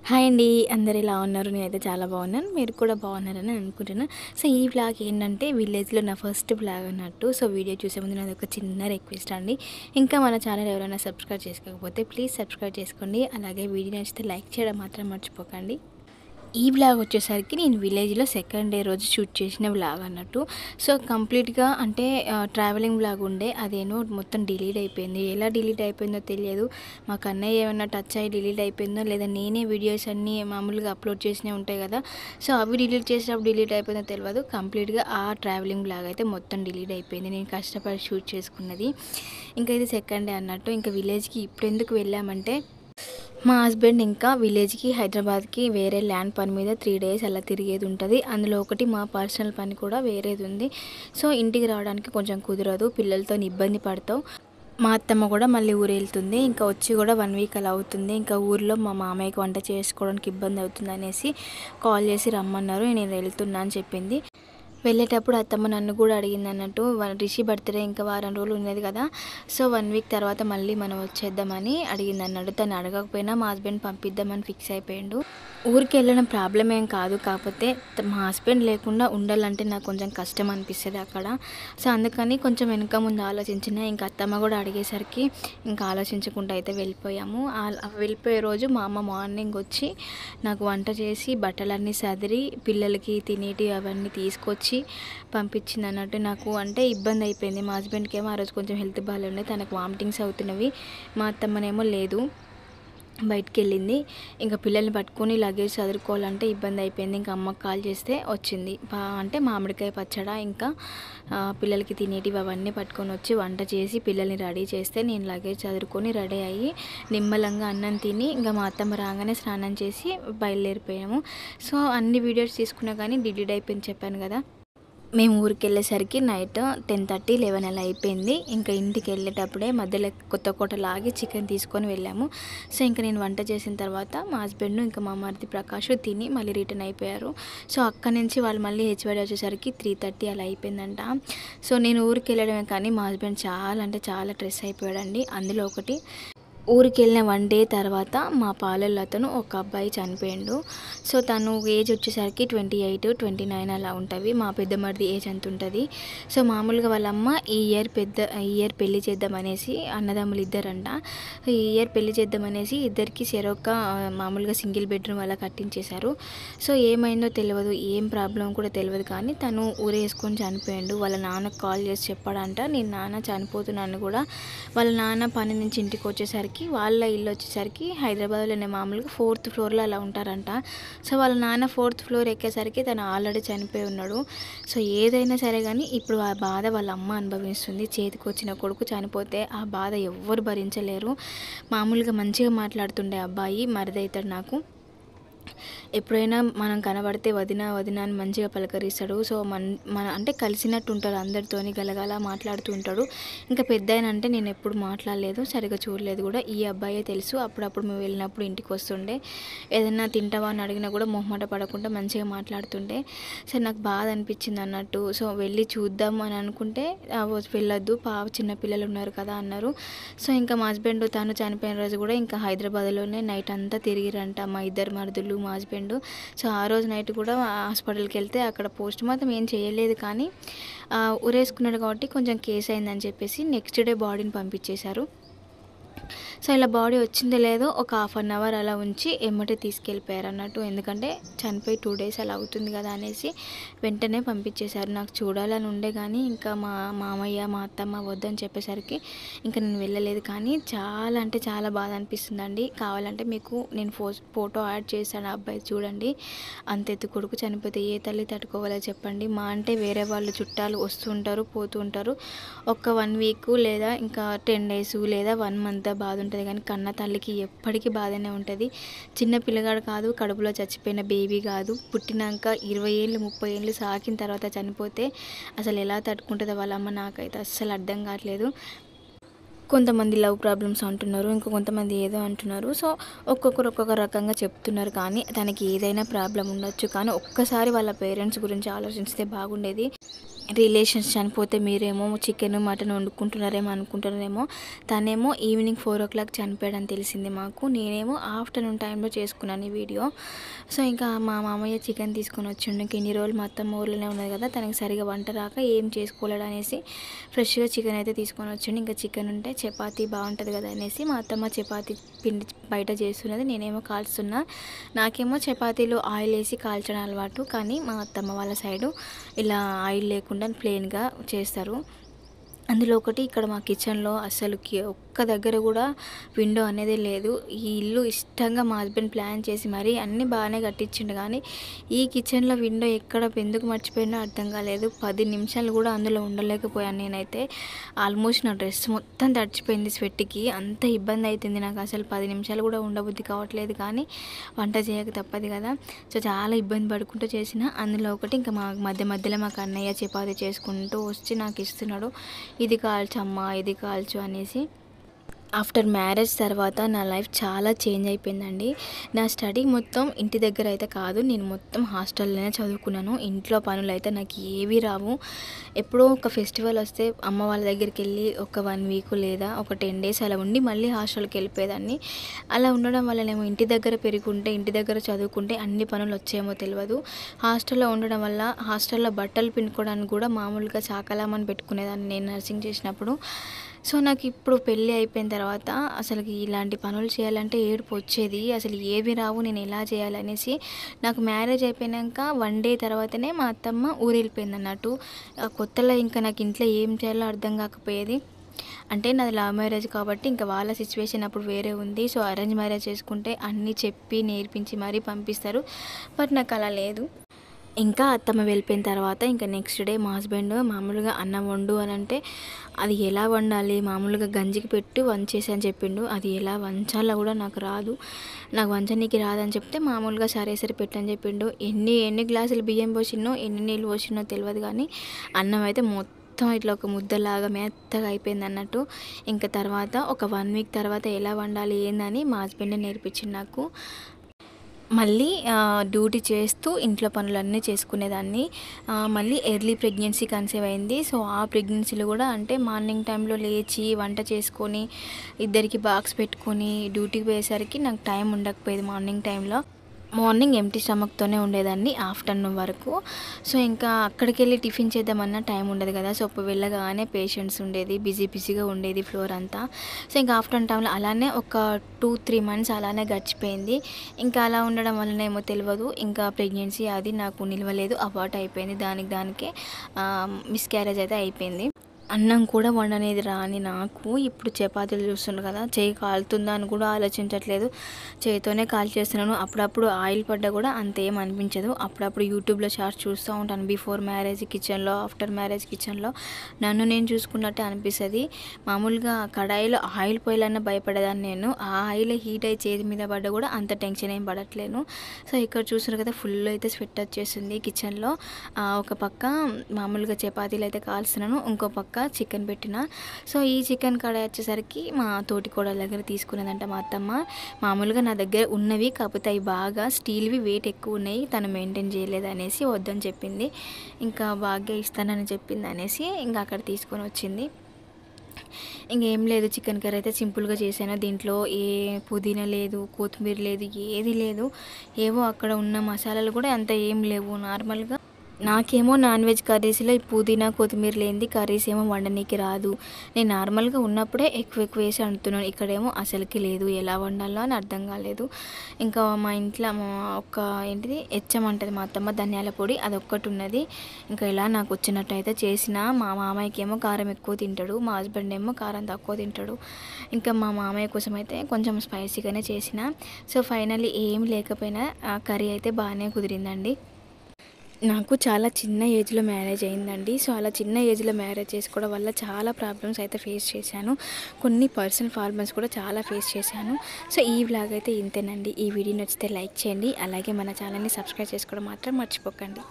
Hi అండి. అందరు ఎలా ఉన్నారు? నేనైతే చాలా బాగున్నాను. మీరు కూడా బాగున్నారని అనుకుంటున్నాను. సో, ఈ వ్లాగ్ ఏంటంటే విలేజ్‌లో నా ఫస్ట్ వ్లాగ్ అన్నట్టు. సో, వీడియో చూసే ముందు నాది ఒక చిన్న రిక్వెస్ట్ అండి. ఇంకా మన ఛానల్ ఎవరైనా సబ్స్క్రైబ్ చేసుకోకపోతే ప్లీజ్ సబ్స్క్రైబ్ చేసుకోండి. అలాగే వీడియో నచ్చితే లైక్ చేయడం మాత్రం మర్చిపోకండి. ఈ వ్లాగ్ వచ్చేసరికి నేను విలేజ్‌లో సెకండ్ డే రోజు షూట్ చేసిన వ్లాగ్ అన్నట్టు. సో, కంప్లీట్‌గా అంటే ట్రావెలింగ్ వ్లాగ్ ఉండే అదేనో మొత్తం డిలీట్ అయిపోయింది. ఎలా డిలీట్ అయిపోయిందో తెలియదు. మా కన్నయ్య ఏమన్నా టచ్ అయ్యి డిలీట్ అయిపోయిందో, లేదా నేనే వీడియోస్ అన్నీ మామూలుగా అప్లోడ్ చేసినవి ఉంటాయి కదా! సో, అవి డిలీట్ చేసినప్పుడు డిలీట్ అయిపోయిందో తెలవదు. కంప్లీట్‌గా ఆ ట్రావెలింగ్ వ్లాగ్ అయితే మొత్తం డిలీట్ అయిపోయింది. నేను కష్టపడి షూట్ చేసుకున్నది. ఇంకా ఇది సెకండ్ డే అన్నట్టు. ఇంకా విలేజ్‌కి ఇప్పుడెందుకు వెళ్ళామంటే మా హస్బెండ్ ఇంకా విలేజ్‌కి, హైదరాబాద్‌కి వేరే ల్యాండ్ పని మీద 3 డేస్ అలా తిరిగేది ఉంటది. అందులో ఒకటి మా పర్సనల్ పని కూడా వేరేది ఉంది. సో, ఇంటికి రావడానికి కొంచెం కుదరదు. పిల్లలతోని ఇబ్బంది పడతాం. మా అత్తమ్మ కూడా మళ్ళీ ఊరెళ్తుంది. ఇంకా వచ్చి కూడా 1 వీక్ అలా అవుతుంది. ఇంకా ఊర్లో మా మామయ్యకి వంట చేసుకోవడానికి ఇబ్బంది అవుతుందనేసి కాల్ చేసి రమ్మన్నారు. నేను వెళ్తున్నా అని చెప్పింది. వెళ్ళేటప్పుడు అత్తమ్మ నన్ను కూడా అడిగిందన్నట్టు, రిషి బర్త్‌డే ఇంకా వారం రోజులు ఉన్నది కదా! సో, 1 వీక్ తర్వాత మళ్ళీ మనం వచ్చేద్దామని అడిగిందన్నట్టు. తను అడగకపోయినా మా హస్బెండ్ పంపిద్దామని ఫిక్స్ అయిపోయిండు. ఊరికెళ్ళడం ప్రాబ్లమ్ ఏం కాదు. కాకపోతే మా హస్బెండ్ లేకుండా ఉండాలంటే నాకు కొంచెం కష్టం అనిపిస్తది అక్కడ. సో, అందుకని కొంచెం వెనక ముందు ఆలోచించిన. ఇంక అత్తమ్మ కూడా అడిగేసరికి ఇంకా ఆలోచించకుండా అయితే వెళ్ళిపోయాము. వెళ్ళిపోయే రోజు మా అమ్మ మార్నింగ్ వచ్చి నాకు వంట చేసి, బట్టలన్నీ సదిరి, పిల్లలకి తినేటివి అవన్నీ తీసుకొచ్చి పంపించిందన్నట్టు. నాకు అంటే ఇబ్బంది అయిపోయింది. మా హస్బెండ్‌కేమో ఆ రోజు కొంచెం హెల్త్ బాలేకుండే. తనకు వామిటింగ్స్ అవుతున్నవి. మా అత్తమ్మనేమో లేదు, బయటికెళ్ళింది. ఇంకా పిల్లల్ని పట్టుకొని లగేజ్ సదురుకోవాలంటే ఇబ్బంది అయిపోయింది. ఇంకా అమ్మకి కాల్ చేస్తే వచ్చింది. అంటే మామిడికాయ పచ్చడ, ఇంకా పిల్లలకి తినేటివి అవన్నీ పట్టుకొని వచ్చి వంట చేసి పిల్లల్ని రెడీ చేస్తే నేను లగేజ్ చదురుకొని రెడీ అయ్యి నిమ్మలంగా అన్నం తిని ఇంకా మా అత్తమ్మ రాగానే స్నానం చేసి బయలుదేరిపోయాము. సో, అన్ని వీడియోస్ తీసుకున్నా కానీ డిలీట్ అయిపోయింది చెప్పాను కదా! మేము ఊరికెళ్ళేసరికి నైట్ 10:30, 11 అలా అయిపోయింది. ఇంకా ఇంటికెళ్ళేటప్పుడే మధ్యలో కొత్త కోటలో ఆగి చికెన్ తీసుకొని వెళ్ళాము. సో, ఇంక నేను వంట చేసిన తర్వాత మా హస్బెండ్ ఇంకా మా మరిది ప్రకాష్ తిని మళ్ళీ రిటర్న్ అయిపోయారు. సో, అక్కడి నుంచి వాళ్ళు మళ్ళీ హెచ్‌వైడి వచ్చేసరికి 3:30 అలా అయిపోయిందంట. సో, నేను ఊరికెళ్ళడమే కానీ మా హస్బెండ్ చాలా అంటే చాలా స్ట్రెస్ అయిపోయాడండి. అందులో ఒకటి, ఊరికెళ్ళిన 1 డే తర్వాత మా పాలోల్ల అతను ఒక అబ్బాయి చనిపోయిండు. సో, తను ఏజ్ వచ్చేసరికి 28, 29 అలా ఉంటవి. మా పెద్ద మరిది ఏజ్ అంత ఉంటది. సో, మామూలుగా వాళ్ళ అమ్మ ఈ ఇయర్ పెళ్లి చేద్దామనేసి, అన్నదమ్ములు ఇద్దరంట. ఈ ఇయర్ పెళ్లి చేద్దామనేసి ఇద్దరికి చెరొక మామూలుగా సింగిల్ బెడ్రూమ్ అలా కట్టించేశారు. సో, ఏమైందో తెలవదు, ఏం ప్రాబ్లం కూడా తెలవదు కానీ తను ఊరేసుకొని చనిపోయిండు. వాళ్ళ నాన్నకు కాల్ చేసి చెప్పాడంట, నేను నాన్న చనిపోతున్నాను కూడా. వాళ్ళ నాన్న పని నుంచి ఇంటికి వచ్చేసరికి వాళ్ళ ఇల్లు వచ్చేసరికి హైదరాబాద్లోనే మామూలుగా 4th ఫ్లోర్లో అలా ఉంటారంట. సో, వాళ్ళ నాన్న 4th ఫ్లోర్ ఎక్కేసరికి తను ఆల్రెడీ చనిపోయి ఉన్నాడు. సో, ఏదైనా సరే కానీ ఇప్పుడు ఆ బాధ వాళ్ళ అమ్మ అనుభవిస్తుంది. చేతికొచ్చిన కొడుకు చనిపోతే ఆ బాధ ఎవ్వరు భరించలేరు. మామూలుగా మంచిగా మాట్లాడుతుండే అబ్బాయి మరిదైతాడు నాకు. ఎప్పుడైనా మనం కనబడితే వదిన వదిన అని మంచిగా పలకరిస్తాడు. సో, మన అంటే కలిసినట్టు ఉంటారు అందరితోని, గలగల మాట్లాడుతూ ఉంటాడు. ఇంకా పెద్దాయన అంటే నేను ఎప్పుడు మాట్లాడలేదు, సరిగ్గా చూడలేదు కూడా. ఈ అబ్బాయే తెలుసు. అప్పుడప్పుడు మేము వెళ్ళినప్పుడు ఇంటికి వస్తుండే. ఏదైనా తింటావా అని అడిగినా కూడా మొహమాట పడకుండా మంచిగా మాట్లాడుతుండే. సో, నాకు బాధ అనిపించింది అన్నట్టు. సో, వెళ్ళి చూద్దాం అని అనుకుంటే వెళ్ళొద్దు, చిన్న పిల్లలు ఉన్నారు కదా అన్నారు. సో, ఇంకా మా హస్బెండ్ తను చనిపోయిన రోజు కూడా ఇంకా హైదరాబాద్లోనే నైట్ అంతా తిరిగిరంట మా ఇద్దరు మరుదులు, మా హస్బెండ్. సో, ఆ రోజు నైట్ కూడా హాస్పిటల్కి వెళ్తే అక్కడ పోస్ట్ మార్టం ఏం చేయలేదు కానీ ఉరేసుకున్నాడు కాబట్టి కొంచెం కేసు అయిందని చెప్పేసి నెక్స్ట్ డే బాడీని పంపించేశారు. సో, ఇలా బాడీ వచ్చిందో లేదో ఒక హాఫ్ అన్ అవర్ అలా ఉంచి ఎమ్మటే తీసుకెళ్ళిపోయారు అన్నట్టు. ఎందుకంటే చనిపోయి 2 డేస్ అలా అవుతుంది కదా అనేసి వెంటనే పంపించేశారు. నాకు చూడాలని ఉండే కానీ ఇంకా మా మామయ్య, మా అత్తమ్మ వద్దని చెప్పేసరికి ఇంకా నేను వెళ్ళలేదు. కానీ చాలా అంటే చాలా బాధ అనిపిస్తుందండి. కావాలంటే మీకు నేను ఫోటో యాడ్ చేశాను. ఆ అబ్బాయి చూడండి. అంత ఎత్తు కొడుకు చనిపోతే ఏ తల్లి తట్టుకోవాలో చెప్పండి. మా అంటే వేరే వాళ్ళు చుట్టాలు వస్తూ ఉంటారు, పోతూ ఉంటారు. ఒక 1 వీక్ లేదా ఇంకా 10 డేస్ లేదా 1 మంత్ బాధ ఉంటుంది కానీ కన్న తల్లికి ఎప్పటికీ బాధనే ఉంటుంది. చిన్న పిల్లగాడు కాదు, కడుపులో చచ్చిపోయిన బేబీ కాదు. పుట్టినాక 20 ఏళ్ళు 30 ఏళ్ళు సాకిన తర్వాత చనిపోతే అసలు ఎలా తట్టుకుంటుందో వాళ్ళ అమ్మ నాకైతే అస్సలు అర్థం కావట్లేదు. కొంతమంది లవ్ ప్రాబ్లమ్స్ అంటున్నారు, ఇంకో కొంతమంది ఏదో అంటున్నారు. సో, ఒక్కొక్కరు ఒక్కొక్క రకంగా చెప్తున్నారు. కానీ తనకి ఏదైనా ప్రాబ్లం ఉండొచ్చు, కానీ ఒక్కసారి వాళ్ళ పేరెంట్స్ గురించి ఆలోచిస్తే బాగుండేది. రిలేషన్స్ చనిపోతే మీరేమో చికెన్ మటన్ వండుకుంటున్నారేమో అనుకుంటున్నారేమో. తనేమో ఈవినింగ్ 4 చనిపోయాడని తెలిసింది మాకు. నేనేమో ఆఫ్టర్నూన్ టైంలో చేసుకున్నాను ఈ వీడియో. సో ఇంకా మా మామయ్య చికెన్ తీసుకొని వచ్చిండు. ఇంక ఇన్ని రోజులు మా అత్తమ్మ ఊర్లోనే ఉన్నది కదా, తనకి సరిగా వంట రాక ఏం చేసుకోలేడు అనేసి ఫ్రెష్గా చికెన్ అయితే తీసుకొని వచ్చిండు. ఇంకా చికెన్ ఉంటే చపాతీ బాగుంటుంది కదా అనేసి మా అత్తమ్మ చపాతీ పిండి బయట చేస్తున్నది, నేనేమో కాల్చుతున్నా. నాకేమో చపాతీలో ఆయిల్ వేసి కాల్చడం అలవాటు, కానీ మా అత్తమ్మ వాళ్ళ సైడు ఇలా ఆయిల్ లేకుండా ప్లెయిన్గా చేస్తారు. అందులో ఒకటి ఇక్కడ మా కిచెన్లో అసలుకి ఒక్క దగ్గర కూడా విండో అనేది లేదు. ఈ ఇల్లు ఇష్టంగా మా హస్బెండ్ ప్లాన్ చేసి మరీ అన్నీ బాగానే కట్టించిండు, కానీ ఈ కిచెన్లో విండో ఎక్కడ ఎందుకు మర్చిపోయినా అర్థం కాలేదు. 10 నిమిషాలు కూడా అందులో ఉండలేకపోయాను నేనైతే. ఆల్మోస్ట్ నా డ్రెస్ మొత్తం తడిచిపోయింది స్వెట్కి, అంత ఇబ్బంది అవుతుంది నాకు. అసలు 10 నిమిషాలు కూడా ఉండబుద్ధి కావట్లేదు, కానీ వంట చేయక తప్పదు కదా. సో చాలా ఇబ్బంది పడుకుంటూ చేసిన. అందులో ఒకటి ఇంకా మా మధ్యలో మాకు అన్నయ్య చపాతీ చేసుకుంటూ వచ్చి నాకు ఇస్తున్నాడు, ఇది కాల్చు అమ్మా, ఇది కాల్చు అనేసి. ఆఫ్టర్ మ్యారేజ్ తర్వాత నా లైఫ్ చాలా చేంజ్ అయిపోయిందండి. నా స్టడీ మొత్తం ఇంటి దగ్గర అయితే కాదు, నేను మొత్తం హాస్టల్లోనే చదువుకున్నాను. ఇంట్లో పనులు అయితే నాకు ఏవి రావు. ఎప్పుడో ఒక ఫెస్టివల్ వస్తే అమ్మ వాళ్ళ దగ్గరికి వెళ్ళి ఒక 1 వీక్ లేదా ఒక 10 డేస్ అలా ఉండి మళ్ళీ హాస్టల్కి వెళ్ళిపోయేదాన్ని. అలా ఉండడం వల్లనేమో ఇంటి దగ్గర పెరుగుంటే, ఇంటి దగ్గర చదువుకుంటే అన్ని పనులు వచ్చేమో తెలియదు. హాస్టల్లో ఉండడం వల్ల హాస్టల్లో బట్టలు పిండుకోవడానికి కూడా మామూలుగా చాకలామని పెట్టుకునేదాన్ని నేను నర్సింగ్ చేసినప్పుడు. సో నాకు ఇప్పుడు పెళ్ళి అయిపోయిన తర్వాత అసలుకి ఇలాంటి పనులు చేయాలంటే ఏడుపు వచ్చేది. అసలు ఏవి రావు, నేను ఎలా చేయాలనేసి. నాకు మ్యారేజ్ అయిపోయాక 1 డే తర్వాతనే మా అత్తమ్మ ఊరు వెళ్ళిపోయింది అన్నట్టు. కొత్తలో ఇంకా నాకు ఇంట్లో ఏం చేయాలో అర్థం కాకపోయేది. అంటే నాది లవ్ మ్యారేజ్ కాబట్టి ఇంకా వాళ్ళ సిచ్యువేషన్ అప్పుడు వేరే ఉంది. సో అరేంజ్ మ్యారేజ్ చేసుకుంటే అన్నీ చెప్పి నేర్పించి మరీ పంపిస్తారు, బట్ నాకు అలా లేదు. ఇంకా అత్తమ్మ వెళ్ళిపోయిన తర్వాత ఇంకా నెక్స్ట్ డే మా హస్బెండ్ మామూలుగా అన్నం వండు అని అంటే అది ఎలా వండాలి, మామూలుగా గంజికి పెట్టి వంచేసి అని చెప్పిండు. అది ఎలా వంచాలో కూడా నాకు రాదు. నాకు వంచనీకి రాదని చెప్తే మామూలుగా సరే పెట్టని చెప్పిండు. ఎన్ని గ్లాసులు బియ్యం పోసినో, ఎన్ని నీళ్ళు పోసినో తెలియదు, కానీ అన్నం అయితే మొత్తం ఇట్లా ఒక ముద్దలాగా మెత్తగా అయిపోయింది అన్నట్టు. ఇంకా తర్వాత ఒక 1 వీక్ తర్వాత ఎలా వండాలి ఏందని మా హస్బెండే నేర్పించింది నాకు. మళ్ళీ డ్యూటీ చేస్తూ ఇంట్లో పనులన్నీ చేసుకునేదాన్ని. మళ్ళీ ఎర్లీ ప్రెగ్నెన్సీ కన్సీవ్ అయింది. సో ఆ ప్రెగ్నెన్సీలో కూడా అంటే మార్నింగ్ టైంలో లేచి వంట చేసుకొని ఇద్దరికి బాక్స్ పెట్టుకొని డ్యూటీకి పోయేసరికి నాకు టైం ఉండకపోయేది. మార్నింగ్ ఎంటీ స్టమక్తోనే ఉండేదాన్ని ఆఫ్టర్నూన్ వరకు. సో ఇంకా అక్కడికి వెళ్ళి టిఫిన్ చేద్దామన్నా టైం ఉండదు కదా. సో వెళ్ళగానే పేషెంట్స్ ఉండేది, బిజీగా ఉండేది ఫ్లోర్ అంతా. సో ఇంకా ఆఫ్టర్నూన్ టైంలో అలానే ఒక 2-3 మంత్స్ అలానే గడిచిపోయింది. ఇంకా అలా ఉండడం వల్లనేమో తెలియదు, ఇంకా ప్రెగ్నెన్సీ అది నాకు నిలవలేదు, అబార్ట్ అయిపోయింది. దానికే మిస్క్యారేజ్ అయితే అయిపోయింది. అన్నం కూడా వండనేది రాని నాకు ఇప్పుడు చపాతీలు చూస్తున్నారు కదా, చేయి కాలుతుందా అని కూడా ఆలోచించట్లేదు, చేతితోనే కాల్చేస్తున్నాను. అప్పుడప్పుడు ఆయిల్ పడ్డా కూడా అంతేం అనిపించదు. అప్పుడప్పుడు యూట్యూబ్లో షార్ట్స్ చూస్తూ ఉంటాను, బిఫోర్ మ్యారేజ్ కిచెన్లో, ఆఫ్టర్ మ్యారేజ్ కిచెన్లో. నన్ను నేను చూసుకున్నట్టే అనిపిస్తుంది. మామూలుగా కడాయిలో ఆయిల్ పోయాలన్నా భయపడేదాన్ని నేను. ఆ ఆయిల్ హీట్ అయ్యి చేతి మీద పడ్డా కూడా అంత టెన్షన్ ఏం పడట్లేను. సో ఇక్కడ చూస్తున్నారు కదా, ఫుల్ అయితే స్వెట్ వచ్చేస్తుంది కిచెన్లో. ఒక పక్క మామూలుగా చపాతీలు అయితే కాల్స్తున్నాను, ఇంకో పక్క చికెన్ పెట్టిన. సో ఈ చికెన్ కడాయి వచ్చేసరికి మా తోటి కోడల దగ్గర తీసుకునేదంట మా అత్తమ్మ. మామూలుగా నా దగ్గర ఉన్నవి, కాకపోతే అవి బాగా స్టీల్వి, వెయిట్ ఎక్కువ ఉన్నాయి, తను మెయింటైన్ చేయలేదు అనేసి వద్దని చెప్పింది. ఇంకా బాగా ఇస్తానని చెప్పింది అనేసి ఇంకా అక్కడ తీసుకొని వచ్చింది. ఇంకేం లేదు, చికెన్ కర్రీ అయితే సింపుల్గా చేశాను. దీంట్లో ఏ పుదీనా లేదు, కొత్తిమీర లేదు, ఏది లేదు. ఏవో అక్కడ ఉన్న మసాలాలు కూడా అంత ఏం లేవు. నార్మల్గా నాకేమో నాన్ వెజ్ కర్రీస్లో ఈ పుదీనా కొత్తిమీర లేనిది కర్రీస్ ఏమో వండనీకి రాదు. నేను నార్మల్గా ఉన్నప్పుడే ఎక్కువ వేసి వండుతున్నాను. ఇక్కడేమో అసలుకి లేదు, ఎలా వండాలో అని అర్థం కాలేదు. ఇంకా మా ఇంట్లో ఒక హెచ్చం అంటది మా అత్తమ్మ, ధనియాల పొడి, అదొక్కటి ఉన్నది. ఇంకా ఇలా నాకు వచ్చినట్టు అయితే చేసిన. మా మామయ్యకి ఏమో కారం ఎక్కువ తింటాడు, మా హస్బెండ్ ఏమో కారం తక్కువ తింటాడు. ఇంకా మా మామయ్య కోసం అయితే కొంచెం స్పైసీగానే చేసిన. సో ఫైనల్లీ ఏం లేకపోయినా కర్రీ అయితే బాగానే కుదిరిందండి. నాకు చాలా చిన్న ఏజ్లో మ్యారేజ్ అయిందండి. సో అలా చిన్న ఏజ్లో మ్యారేజ్ చేసుకోవడం వల్ల చాలా ప్రాబ్లమ్స్ అయితే ఫేస్ చేశాను. కొన్ని పర్సనల్ ప్రాబ్లమ్స్ కూడా చాలా ఫేస్ చేశాను. సో ఈ వ్లాగ్ అయితే ఇంతేనండి. ఈ వీడియో నచ్చితే లైక్ చేయండి, అలాగే మన ఛానల్ని సబ్స్క్రైబ్ చేసుకోవడం మాత్రం మర్చిపోకండి.